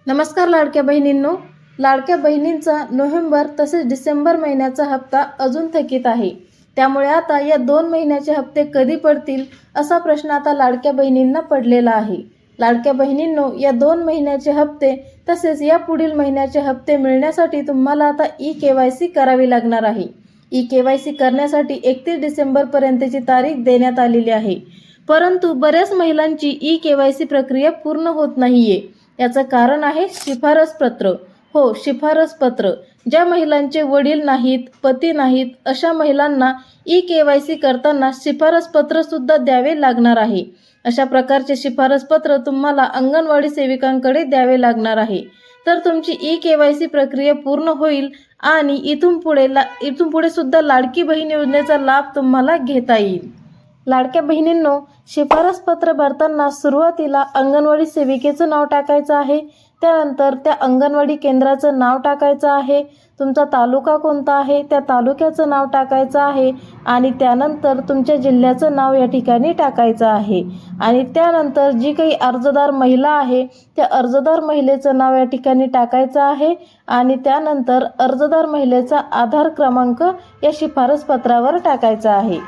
नमस्कार लाडक्या बहिणींनो, लाडक्या बहिणींचा नोव्हेंबर तसेच डिसेंबर महिन्याचा हप्ता अजून थकीत आहे। त्यामुळे आता या 2 महिन्याचे हप्ते कधी पडतील असा प्रश्न आता लाडक्या बहिणींना पडलेला आहे। लाडक्या बहिणींनो, या 2 महिन्याचे हप्ते तसेच या पुढील महिन्याचे हप्ते मिळण्यासाठी तुम्हाला आता ई-केवायसी करावी लागणार आहे। ई-केवायसी करण्यासाठी 31 डिसेंबर पर्यंतची तारीख देण्यात आलेली आहे, परंतु बऱ्याच महिलांची ई-केवायसी प्रक्रिया पूर्ण होत नाहीये। याचं कारण आहे शिफारस पत्र। हो, शिफारस पत्र। ज्या महिलांचे वडील नाहीत, पती नाहीत, अशा महिलांना ई-केवायसी करताना शिफारस पत्र सुद्धा द्यावे लागणार आहे। अशा प्रकारचे शिफारस पत्र तुम्हाला अंगणवाडी सेविकांकडे द्यावे लागणार आहे। तर तुमची ई-केवायसी प्रक्रिया पूर्ण होईल आणि इथून पुढे सुद्धा लाडकी बहीण योजनेचा लाभ तुम्हाला घेता येईल। लाडक्या बहिणींनो, शिफारस पत्र भरताना सुरुवातीला अंगणवाडी सेविकेचं नाव टाकायचं आहे, त्यानंतर त्या अंगणवाडी केंद्राचं नाव टाकायचं आहे, तुमचा तालुका कोणता आहे त्या तालुक्याचं नाव टाकायचं आहे आणि त्यानंतर तुमच्या जिल्ह्याचं नाव या ठिकाणी टाकायचं आहे आणि त्यानंतर जी काही अर्जदार महिला आहे त्या अर्जदार महिलेचं नाव या ठिकाणी टाकायचं आहे आणि त्यानंतर अर्जदार महिलेचा आधार क्रमांक या शिफारस पत्रावर टाकायचा आहे।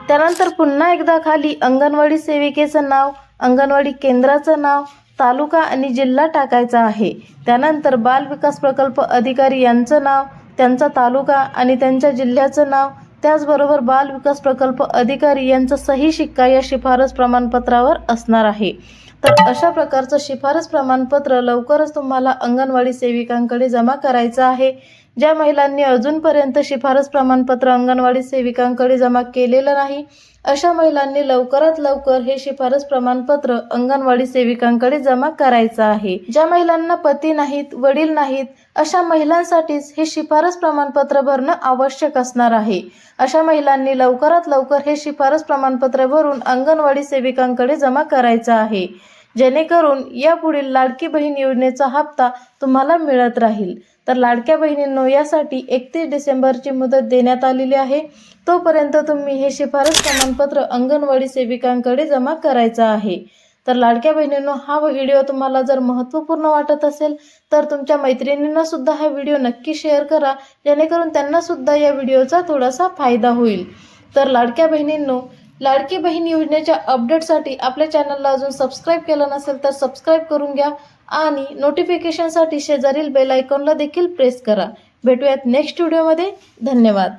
त्यानंतर पुन्हा एकदा खाली अंगणवाडी सेविकेचं नाव, अंगणवाडी केंद्राचं नाव, तालुका आणि जिल्हा टाकायचा आहे। त्यानंतर बाल विकास प्रकल्प अधिकारी यांचं नाव, त्यांचा तालुका आणि त्यांच्या जिल्ह्याचं नाव, त्याचबरोबर बाल विकास प्रकल्प अधिकारी यांचा सही शिक्का या शिफारस प्रमाणपत्रावर असणार आहे। तर अशा प्रकारचं शिफारस प्रमाणपत्र लवकरच तुम्हाला अंगणवाडी सेविकांकडे जमा करायचं आहे। ज्या महिलांनी अजूनपर्यंत शिफारस प्रमाणपत्र अंगणवाडी सेविकांकडे जमा केलेलं नाही, अशा महिलांनी लवकरात लवकर हे शिफारस प्रमाणपत्र अंगणवाडी सेविकांकडे जमा करायचं आहे। ज्या महिलांना पती नाहीत, वडील नाहीत, अशा महिलांसाठीच हे शिफारस प्रमाणपत्र भरणं आवश्यक असणार आहे। अशा महिलांनी लवकरात लवकर हे शिफारस प्रमाणपत्र भरून अंगणवाडी सेविकांकडे जमा करायचं आहे, जेणेकरून यापुढील लाडकी बहीण योजनेचा हप्ता तुम्हाला मिळत राहील। तर लाडक्या बहिणींनो, यासाठी 31 डिसेंबरची मुदत देण्यात आलेली आहे। तोपर्यंत तुम्ही हे शिफारस प्रमाणपत्र अंगणवाडी सेविकांकडे जमा करायचं आहे। तर लाडक्या बहिणींनो, हा व्हिडिओ तुम्हाला जर महत्त्वपूर्ण वाटत असेल तर तुमच्या मैत्रिणींना सुद्धा हा व्हिडिओ नक्की शेअर करा, जेणेकरून त्यांना सुद्धा या व्हिडिओचा थोडासा फायदा होईल। तर लाडक्या बहिणींनो, लाडकी बहीण योजनेच्या अपडेटसाठी आपल्या चॅनलला अजून सबस्क्राईब केलं नसेल तर सबस्क्राईब करून घ्या आणि नोटिफिकेशनसाठी शेजारील बेल आयकॉनला देखील प्रेस करा। भेटूयात नेक्स्ट व्हिडिओमध्ये। धन्यवाद।